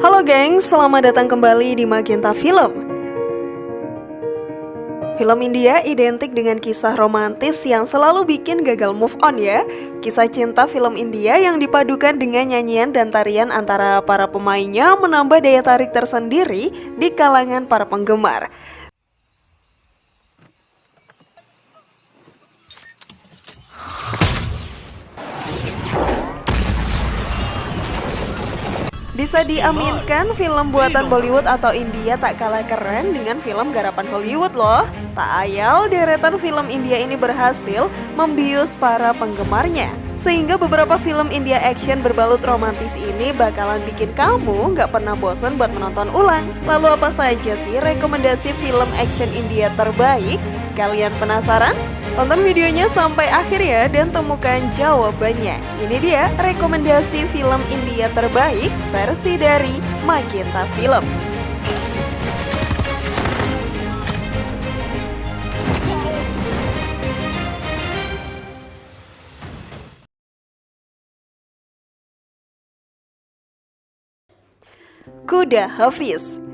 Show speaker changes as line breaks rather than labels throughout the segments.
Halo gengs, selamat datang kembali di Magenta Film. Film India identik dengan kisah romantis yang selalu bikin gagal move on ya. Kisah cinta film India yang dipadukan dengan nyanyian dan tarian antara para pemainnya menambah daya tarik tersendiri di kalangan para penggemar. Bisa diaminkan film buatan Bollywood atau India tak kalah keren dengan film garapan Hollywood loh. Tak ayal deretan film India ini berhasil membius para penggemarnya. Sehingga beberapa film India action berbalut romantis ini bakalan bikin kamu gak pernah bosan buat menonton ulang. Lalu apa saja sih rekomendasi film action India terbaik? Kalian penasaran? Tonton videonya sampai akhir ya dan temukan jawabannya. Ini dia rekomendasi film India terbaik versi dari Magenta Film. Kuda Hafiz.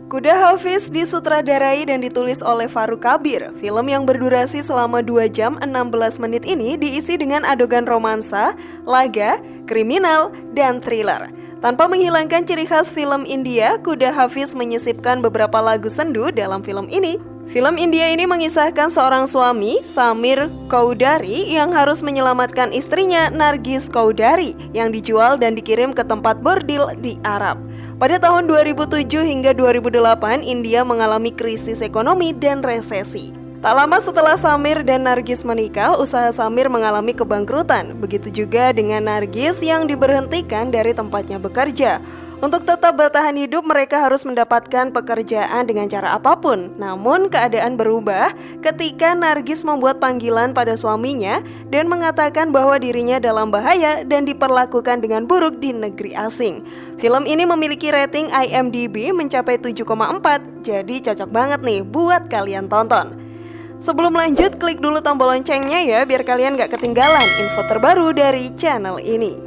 Kuda Hafiz disutradarai dan ditulis oleh Faruk Kabir. Film yang berdurasi selama 2 jam 16 menit ini diisi dengan adegan romansa, laga, kriminal, dan thriller. Tanpa menghilangkan ciri khas film India, Kuda Hafiz menyisipkan beberapa lagu sendu dalam film ini. Film India ini mengisahkan seorang suami, Samir Kaudari, yang harus menyelamatkan istrinya, Nargis Kaudari, yang dijual dan dikirim ke tempat bordil di Arab. Pada tahun 2007 hingga 2008, India mengalami krisis ekonomi dan resesi. Tak lama setelah Samir dan Nargis menikah, usaha Samir mengalami kebangkrutan. Begitu juga dengan Nargis yang diberhentikan dari tempatnya bekerja. Untuk tetap bertahan hidup, mereka harus mendapatkan pekerjaan dengan cara apapun. Namun keadaan berubah ketika Nargis membuat panggilan pada suaminya dan mengatakan bahwa dirinya dalam bahaya dan diperlakukan dengan buruk di negeri asing. Film ini memiliki rating IMDb mencapai 7,4, jadi cocok banget nih buat kalian tonton. Sebelum lanjut, klik dulu tombol loncengnya ya biar kalian gak ketinggalan info terbaru dari channel ini.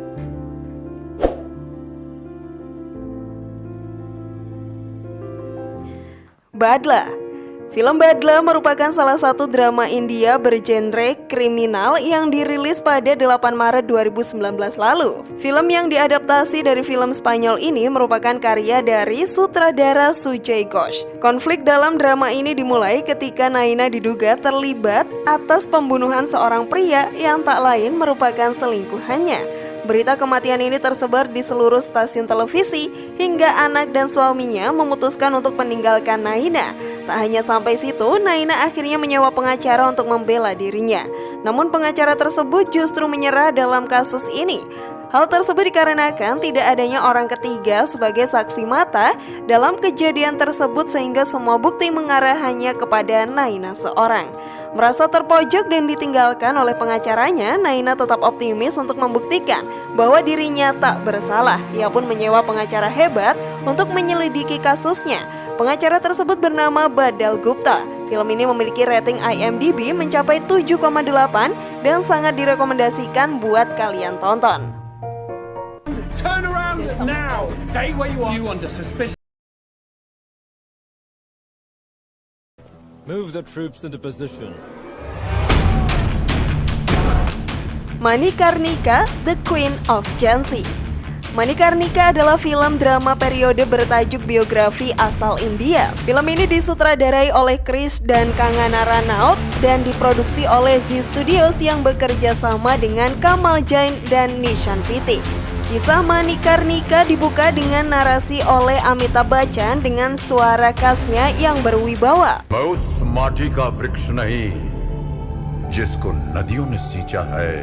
Badla. Film Badla merupakan salah satu drama India bergenre kriminal yang dirilis pada 8 Maret 2019 lalu. Film yang diadaptasi dari film Spanyol ini merupakan karya dari sutradara Sujay Ghosh. Konflik dalam drama ini dimulai ketika Naina diduga terlibat atas pembunuhan seorang pria yang tak lain merupakan selingkuhannya. Berita kematian ini tersebar di seluruh stasiun televisi hingga anak dan suaminya memutuskan untuk meninggalkan Naina. Tak hanya sampai situ, Naina akhirnya menyewa pengacara untuk membela dirinya. Namun pengacara tersebut justru menyerah dalam kasus ini. Hal tersebut dikarenakan tidak adanya orang ketiga sebagai saksi mata dalam kejadian tersebut sehingga semua bukti mengarah hanya kepada Naina seorang. Merasa terpojok dan ditinggalkan oleh pengacaranya, Naina tetap optimis untuk membuktikan bahwa dirinya tak bersalah. Ia pun menyewa pengacara hebat untuk menyelidiki kasusnya. Pengacara tersebut bernama Badal Gupta. Film ini memiliki rating IMDb mencapai 7,8 dan sangat direkomendasikan buat kalian tonton.
Turn around now! Stay where you are. You under suspicion.
Move the troops into position.
Manikarnika, The Queen of Jhansi. Manikarnika adalah film drama periode bertajuk biografi asal India. Film ini disutradarai oleh Chris dan Kangana Ranaut dan diproduksi oleh Zee Studios yang bekerja sama dengan Kamal Jain dan Nishan Piti. Kisah Manikarnika dibuka dengan narasi oleh Amitabh Bachchan dengan suara khasnya yang berwibawa.
मैं उस माटी का वृक्ष नहीं जिसको नदियों ने सींचा है.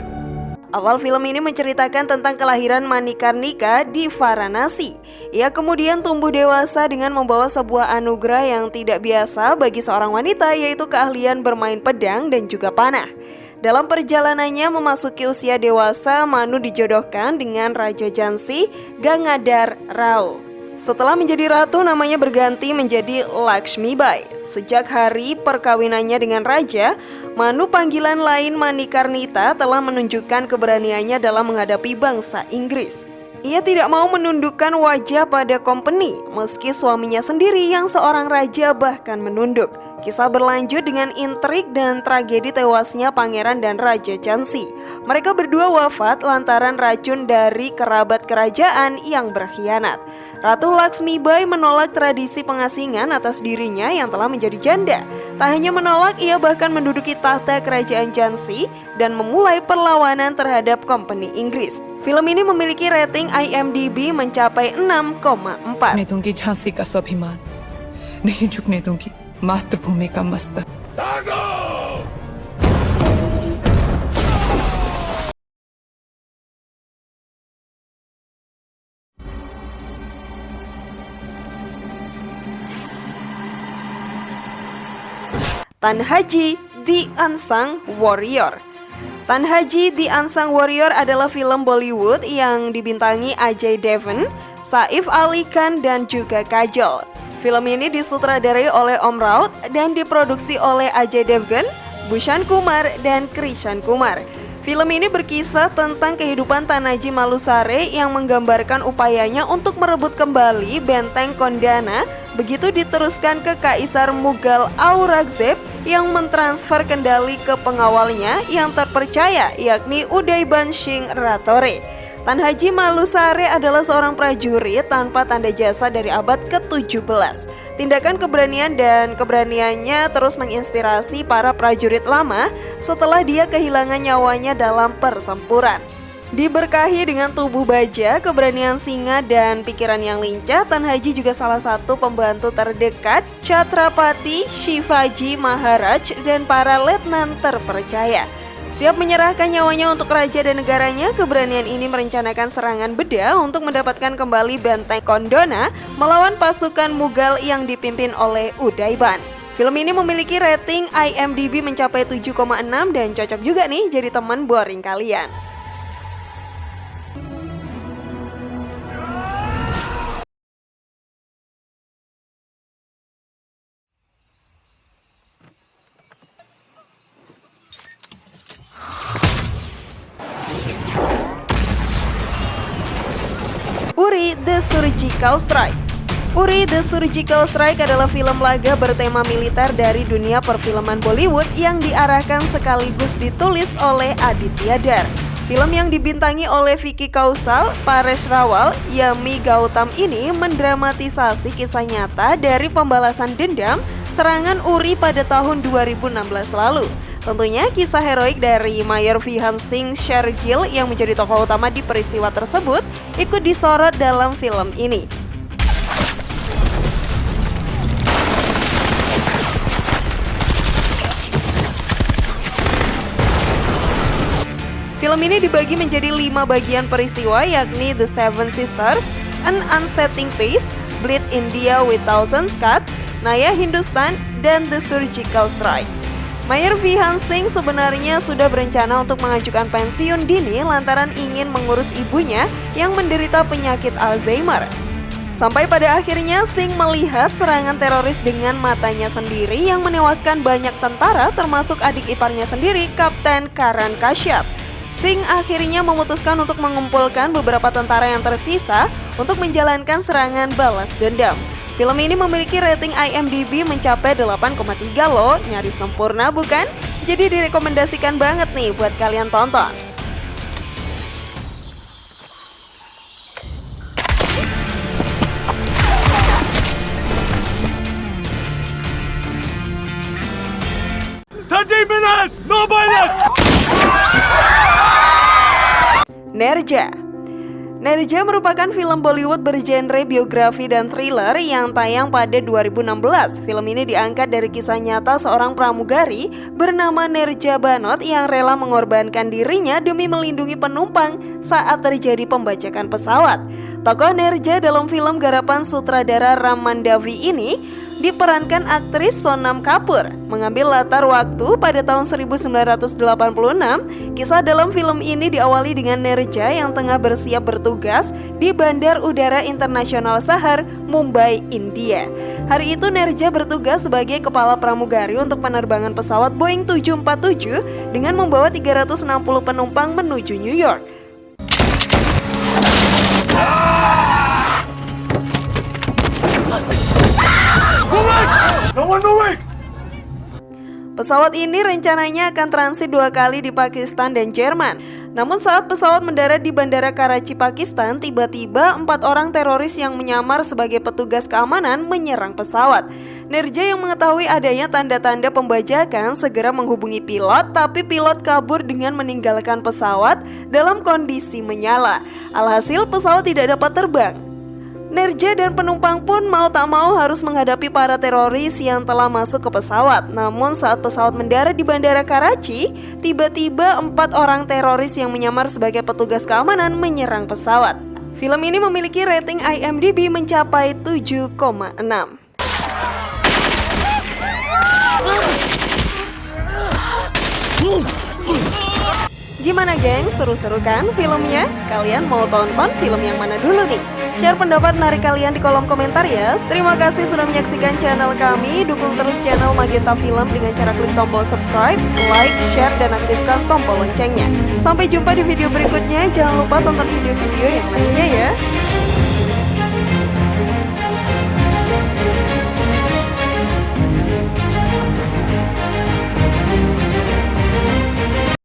Awal film ini menceritakan tentang kelahiran Manikarnika di Varanasi. Ia kemudian tumbuh dewasa dengan membawa sebuah anugerah yang tidak biasa bagi seorang wanita, yaitu keahlian bermain pedang dan juga panah. Dalam perjalanannya memasuki usia dewasa, Manu dijodohkan dengan Raja Jhansi, Gangadhar Rao. Setelah menjadi ratu, namanya berganti menjadi Lakshmibai. Sejak hari perkawinannya dengan raja, Manu panggilan lain Manikarnita telah menunjukkan keberaniannya dalam menghadapi bangsa Inggris. Ia tidak mau menundukkan wajah pada company, meski suaminya sendiri yang seorang raja bahkan menunduk. Kisah berlanjut dengan intrik dan tragedi tewasnya Pangeran dan Raja Jhansi. Mereka berdua wafat lantaran racun dari kerabat kerajaan yang berkhianat. Ratu Laksmibai menolak tradisi pengasingan atas dirinya yang telah menjadi janda. Tak hanya menolak, ia bahkan menduduki tahta kerajaan Jhansi dan memulai perlawanan terhadap company Inggris. Film ini memiliki rating IMDb mencapai 6,4.
मैं दूंगी झांसी का स्वाभिमान, नहीं झुकने दूंगी मातृभूमि का मस्तक।
Tan Haji, The Unsung Warrior. Tan Haji, The Unsung Warrior adalah film Bollywood yang dibintangi Ajay Devgn, Saif Ali Khan, dan juga Kajol. Film ini disutradarai oleh Om Raut dan diproduksi oleh Ajay Devgn, Bhushan Kumar, dan Krishan Kumar. Film ini berkisah tentang kehidupan Tanaji Malusare yang menggambarkan upayanya untuk merebut kembali benteng Kondana, begitu diteruskan ke Kaisar Mughal Aurangzeb yang mentransfer kendali ke pengawalnya yang terpercaya, yakni Udaybaan Singh Rathore. Tan Haji Malusare adalah seorang prajurit tanpa tanda jasa dari abad ke-17. Tindakan keberanian dan keberaniannya terus menginspirasi para prajurit lama setelah dia kehilangan nyawanya dalam pertempuran. Diberkahi dengan tubuh baja, keberanian singa, dan pikiran yang lincah, Tan Haji juga salah satu pembantu terdekat Chhatrapati Shivaji Maharaj dan para letnan terpercaya. Siap menyerahkan nyawanya untuk raja dan negaranya, keberanian ini merencanakan serangan bedah untuk mendapatkan kembali benteng Kondana melawan pasukan Mughal yang dipimpin oleh Udaybaan. Film ini memiliki rating IMDb mencapai 7,6 dan cocok juga nih jadi teman boring kalian. Uri The Surgical Strike. Uri The Surgical Strike adalah film laga bertema militer dari dunia perfilman Bollywood yang diarahkan sekaligus ditulis oleh Aditya Dar. Film yang dibintangi oleh Vicky Kaushal, Paresh Rawal, Yami Gautam ini mendramatisasi kisah nyata dari pembalasan dendam serangan Uri pada tahun 2016 lalu. Tentunya kisah heroik dari Mayor Vihan Singh Shergill yang menjadi tokoh utama di peristiwa tersebut ikut disorot dalam film ini. Film ini dibagi menjadi 5 bagian peristiwa, yakni The Seven Sisters, An Unsettling Pace, Bleed India with Thousand Cuts, Naya Hindustan, dan The Surgical Strike. Mayor Vihan Singh sebenarnya sudah berencana untuk mengajukan pensiun dini lantaran ingin mengurus ibunya yang menderita penyakit Alzheimer. Sampai pada akhirnya Singh melihat serangan teroris dengan matanya sendiri yang menewaskan banyak tentara termasuk adik iparnya sendiri, Kapten Karan Kashyap. Singh akhirnya memutuskan untuk mengumpulkan beberapa tentara yang tersisa untuk menjalankan serangan balas dendam. Film ini memiliki rating IMDb mencapai 8,3 loh, nyaris sempurna bukan? Jadi direkomendasikan banget nih buat kalian tonton. Nerja. Nerja merupakan film Bollywood bergenre biografi dan thriller yang tayang pada 2016. Film ini diangkat dari kisah nyata seorang pramugari bernama Nerja Banot yang rela mengorbankan dirinya demi melindungi penumpang saat terjadi pembajakan pesawat. Tokoh Nerja dalam film garapan sutradara Ram Mandavi ini diperankan aktris Sonam Kapoor. Mengambil latar waktu pada tahun 1986, kisah dalam film ini diawali dengan Nerja yang tengah bersiap bertugas di Bandar Udara Internasional Sahar, Mumbai, India. Hari itu Nerja bertugas sebagai kepala pramugari untuk penerbangan pesawat Boeing 747 dengan membawa 360 penumpang menuju New York. Pesawat ini rencananya akan transit 2 kali di Pakistan dan Jerman. Namun saat pesawat mendarat di Bandara Karachi, Pakistan, tiba-tiba 4 orang teroris yang menyamar sebagai petugas keamanan menyerang pesawat. Nerja yang mengetahui adanya tanda-tanda pembajakan segera menghubungi pilot, tapi pilot kabur dengan meninggalkan pesawat dalam kondisi menyala. Alhasil pesawat tidak dapat terbang. Nerja dan penumpang pun mau tak mau harus menghadapi para teroris yang telah masuk ke pesawat. Namun saat pesawat mendarat di Bandara Karachi, tiba-tiba 4 orang teroris yang menyamar sebagai petugas keamanan menyerang pesawat. Film ini memiliki rating IMDb mencapai 7,6. Gimana geng, seru-seru kan filmnya? Kalian mau tonton film yang mana dulu nih? Share pendapat menarik kalian di kolom komentar ya. Terima kasih sudah menyaksikan channel kami. Dukung terus channel Magenta Film dengan cara klik tombol subscribe, like, share, dan aktifkan tombol loncengnya. Sampai jumpa di video berikutnya. Jangan lupa tonton video-video yang lainnya ya.